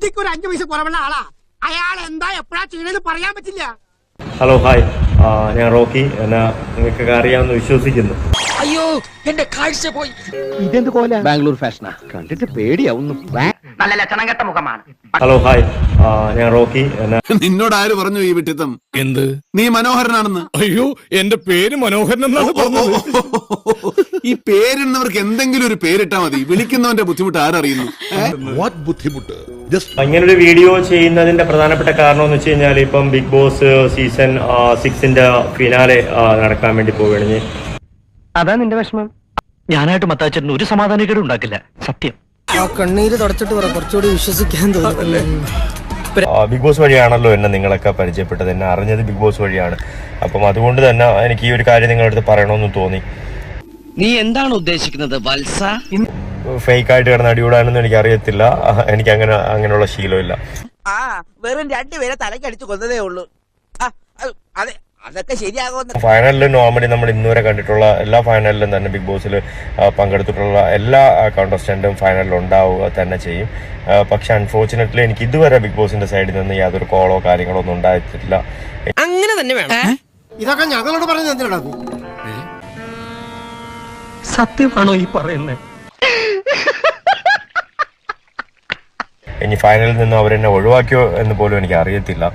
ബുദ്ധിക്ക് ഒരു 5 പൈസ കുറവുള്ള ആളാ. അയാൾ എന്താ എപ്പോഴാ ചെയ്യണെന്ന് പറയാൻ പറ്റില്ല. ഹലോ ഹായ്, ഞാൻ റോക്കി. എന്നാ നിങ്ങൾക്കൊക്കെ അറിയാമെന്ന് വിശ്വസിക്കുന്നു. അയ്യോ എന്റെ കാഴ്ച പോയി. ഇതെന്ത് കോല? ബാംഗ്ലൂർ ഫാഷനാ, കണ്ടിട്ട് പേടിയാവുന്നു. നല്ല ലക്ഷണം കെട്ട മുഖമാണ്. ഹലോ ഹായ്, ഞാൻ റോക്കി. എന്നാ നിന്നോട് ആര് പറഞ്ഞു ഈ വിട്ടിത്തം? എന്ത്? നീ മനോഹരനാണെന്ന്. അയ്യോ, എന്റെ പേര് മനോഹരൻ എന്നാണ് പറഞ്ഞത്. ഈ പേരിടുന്നവർക്ക് എന്തെങ്കിലും ഒരു പേരിട്ടാ മതി. വിളിക്കുന്നവന്റെ ബുദ്ധിമുട്ട് ആരറിയുന്നു? ബുദ്ധിമുട്ട്. ഇങ്ങനൊരു വീഡിയോ ചെയ്യുന്നതിന്റെ പ്രധാനപ്പെട്ട കാരണം എന്ന് വെച്ച് കഴിഞ്ഞാൽ ഇപ്പം ബിഗ് ബോസ് സീസൺ 6ന്റെ ഫിനാലെ നടക്കാൻ വേണ്ടി പോവുകയാണ്. അതാ നിന്റെ വിഷമം? ഞാനായിട്ട് മത്താച്ചേട്ടന് ഒരു സമാധാനക്കേടും ഉണ്ടാക്കില്ല, സത്യം. ആ കണ്ണീര് തുടച്ചിട്ട് പറ, കുറച്ചുകൂടി വിശ്വസിക്കാൻ തോന്നുന്നല്ലേ. ബിഗ് ബോസ് വഴിയാണല്ലോ എന്നെ നിങ്ങളൊക്കെ പരിചയപ്പെട്ടത്, എന്നെ അറിഞ്ഞത് ബിഗ് ബോസ് വഴിയാണ്. അപ്പം അതുകൊണ്ട് തന്നെ എനിക്ക് ഈ ഒരു കാര്യം നിങ്ങളുടെ അടുത്ത് പറയണമെന്ന് തോന്നി. നീ എന്താണ് ഉദ്ദേശിക്കുന്നത് വത്സ? ഫേക്ക് ആയിട്ട് കിടന്ന് അടികൂടാനൊന്നും എനിക്ക് അറിയത്തില്ല. എനിക്ക് അങ്ങനെയുള്ള ശീലമില്ല. വെറും 2 പേരെ തലക്കടിച്ചു കൊന്നതേ ഉള്ളൂ. അതെ, അതൊക്കെ ശരിയാകുമെന്ന്. ഫൈനലിൽ നോർമലി നമ്മൾ ഇന്നുവരെ കണ്ടിട്ടുള്ള എല്ലാ ഫൈനലിലും തന്നെ ബിഗ് ബോസിൽ പങ്കെടുത്തിട്ടുള്ള എല്ലാ കണ്ടസ്റ്റന്റും ഫൈനലിൽ ഉണ്ടാവുക തന്നെ ചെയ്യും. പക്ഷെ അൺഫോർച്ചുനേറ്റ്ലി എനിക്ക് ഇതുവരെ ബിഗ് ബോസിന്റെ സൈഡിൽ നിന്ന് യാതൊരു കോളോ കാര്യങ്ങളോ ഒന്നും ഉണ്ടായിട്ടില്ല. അങ്ങനെ തന്നെ വേണം. ഇതൊക്കെ ഞങ്ങളോട് പറഞ്ഞത് എന്തിനാ? സത്യമാണോ ഈ പറയുന്നത്? ഇനി ഫൈനലിൽ നിന്ന് അവരെന്നെ ഒഴിവാക്കിയോ എന്ന് പോലും എനിക്ക് അറിയത്തില്ല.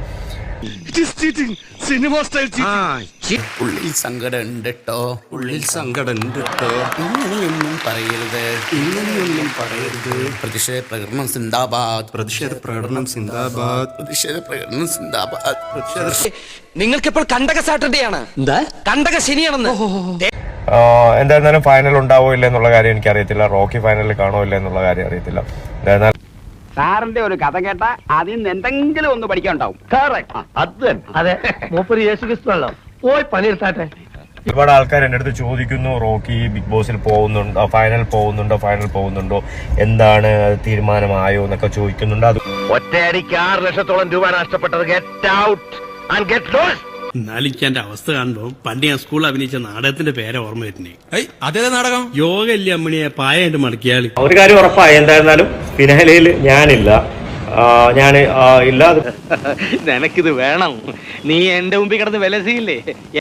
ഉള്ളിൽ സങ്കടം ഉണ്ട് കേട്ടോ, ഉള്ളിൽ സങ്കടം ഉണ്ട് കേട്ടോ. ഇങ്ങനെയൊന്നും പറയരുത്, ഇങ്ങനെയൊന്നും പറയരുത്. പ്രതിഷേധ പ്രകടനം സിന്ദാബാദ്, പ്രതിഷേധ പ്രകടനം സിന്ദാബാദ്, പ്രതിഷേധ പ്രകടനം സിന്ദാബാദ്. നിങ്ങൾക്കിപ്പോൾ കണ്ടക സാറ്റർഡേ ആണ്. എന്താ കണ്ടക ശനിയാണെന്ന്? എന്തായിരുന്നാലും ഫൈനൽ ഉണ്ടാവോ ഇല്ല എന്നുള്ള കാര്യം എനിക്ക് അറിയത്തില്ല. റോക്കി ഫൈനലിൽ കാണോ ഇല്ല എന്നുള്ള കാര്യം അറിയത്തില്ല. എന്തായിരുന്നാലും സാറിന്റെ ഒരു കഥ കേട്ട അതിൽ നിന്ന് എന്തെങ്കിലും ഒന്ന് പഠിക്കാനുണ്ടാവും. അതെ, മൂപ്പര് യേശുക്രിസ്തുവല്ലോ. പോയി പണിയെടുത്താട്ടെ. ഒരുപാട് ആൾക്കാർ എൻ്റെ അടുത്ത് ചോദിക്കുന്നു, റോക്കി ബിഗ് ബോസിൽ പോകുന്നുണ്ടോ, ഫൈനൽ പോകുന്നുണ്ടോ, എന്താണ് തീരുമാനമായോ എന്നൊക്കെ ചോദിക്കുന്നുണ്ട്. അത് ഒറ്റയടിക്ക് 6 ലക്ഷത്തോളം രൂപ നഷ്ടപ്പെട്ടത്. Get out and get lost. നാലിക്കാന്റെ അവസ്ഥ കാണുമ്പോ പണ്ട് ഞാൻ സ്കൂളിൽ അഭിനയിച്ച നാടകത്തിന്റെ പേരെ ഓർമ്മ വരുന്നേ. അതേ നാടകം യോഗ ഇല്ല അമ്മണിയെ പായായിട്ട് മടക്കിയാൽ. ഒരു കാര്യം ഉറപ്പായി, എന്തായിരുന്നാലും ഫിനാലയിൽ ഞാനില്ല. നിനക്കിത് വേണം. നീ എന്റെ മുമ്പിൽ കിടന്ന് വിലസിയില്ലേ?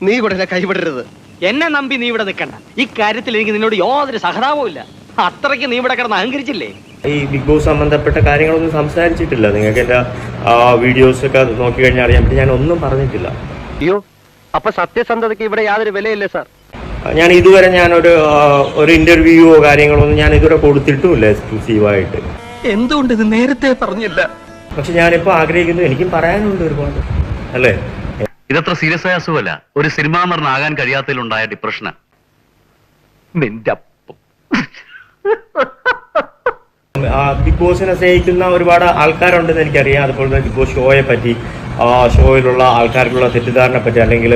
നീ കൂടെ കൈവിടരുത്. എന്നെ നമ്പി നീ ഇവിടെ നിൽക്കണ്ട. ഈ കാര്യത്തിൽ എനിക്ക് നിന്നോട് യാതൊരു സഹതാപവും ഇല്ല. അത്രയ്ക്ക് നീ ഇവിടെ കിടന്ന് അഹങ്കരിച്ചില്ലേ? ഈ ബിഗ് ബോസ് സംബന്ധപ്പെട്ട കാര്യങ്ങളൊന്നും സംസാരിച്ചിട്ടില്ല. നിങ്ങൾക്ക് എൻ്റെ വീഡിയോസ് ഒക്കെ നോക്കി കഴിഞ്ഞാൽ അറിയാൻ പറ്റും, ഞാൻ ഒന്നും പറഞ്ഞിട്ടില്ല. അയ്യോ, അപ്പൊ സത്യസന്ധതയ്ക്ക് ഇവിടെ യാതൊരു വിലയില്ലേ സാർ? ഞാൻ ഇതുവരെ ഒരു ഇന്റർവ്യൂവോ കാര്യങ്ങളൊന്നും ഞാൻ ഇതുവരെ കൊടുത്തിട്ടുമില്ല എക്സ്ക്ലൂസീവായിട്ട്. എന്തുകൊണ്ട് ഇത് നേരത്തെ പറഞ്ഞില്ല? പക്ഷെ ഞാനിപ്പോൾ ആഗ്രഹിക്കുന്നു, എനിക്കും പറയാനുണ്ട് ഒരുപാട്, അല്ലേ? ഇതത്ര സീരിയസ് ആയ അസുഖമല്ല, ഒരു സിനിമാ നടനാകാൻ കഴിയാത്തതിലുണ്ടായ ഡിപ്രഷനാ. നിന്റെ ബിഗ് ബോസിനെ സ്നേഹിക്കുന്ന ഒരുപാട് ആൾക്കാരുണ്ടെന്ന് എനിക്കറിയാം. അതുപോലെ തന്നെ ബിഗ് ബോസ് ഷോയെ പറ്റി, ഷോയിലുള്ള ആൾക്കാർക്കുള്ള തെറ്റിദ്ധാരണയെ പറ്റി, അല്ലെങ്കിൽ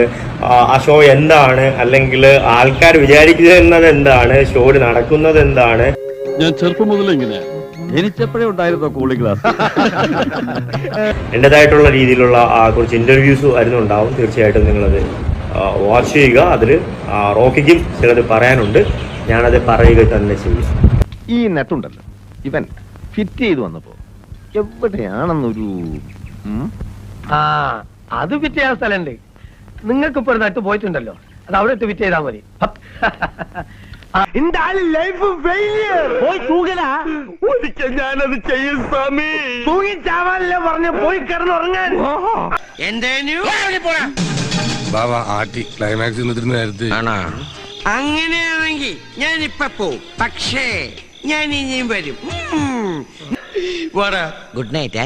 ആ ഷോ എന്താണ്, അല്ലെങ്കിൽ ആൾക്കാർ വിചാരിക്കുന്നത് എന്താണ്, ഷോയിൽ നടക്കുന്നത് എന്താണ്. ഞാൻ ചെറുപ്പം മുതലേ ഇങ്ങനെയാ. എനിക്കെപ്പോഴേ ഉണ്ടായിരുന്നോ കൂളിംഗ് ഗ്ലാസ്? എൻ്റെതായിട്ടുള്ള രീതിയിലുള്ള കുറച്ച് ഇന്റർവ്യൂസ് വരുന്നുണ്ടാവും. തീർച്ചയായിട്ടും നിങ്ങളത് വാച്ച് ചെയ്യുക. അതിൽ റോക്കിക്കും ചിലത് പറയാനുണ്ട്, ഞാനത് പറയുക തന്നെ ചെയ്യും. ഈ നെറ്റുണ്ടല്ലോ, ഇവൻ ഫിറ്റ് ചെയ്ത് വന്നപ്പോ എവിടെയാണെന്നൊരു അത് ഫിറ്റ് ചെയ്യാൻ സ്ഥലമുണ്ട്. നിങ്ങൾക്ക് ഇപ്പൊ ഒരു നട്ട് പോയിട്ടുണ്ടല്ലോ, അത് അവിടെ ഇട്ട് ഫിറ്റ് ചെയ്താൽ മതി. ഞാനത് ചെയ്യും സ്വാമി. തൂങ്ങിച്ചാവാനല്ലേ പറഞ്ഞ, പോയി കിടന്നുറങ്ങാൻ. ആട്ടി ക്ലൈമാക്സ് നേരത്തെ അങ്ങനെയാണെങ്കിൽ ഞാൻ ഇപ്പൊ പോവും. പക്ഷേ ഞാൻ ഇനിയും വരും. Good night.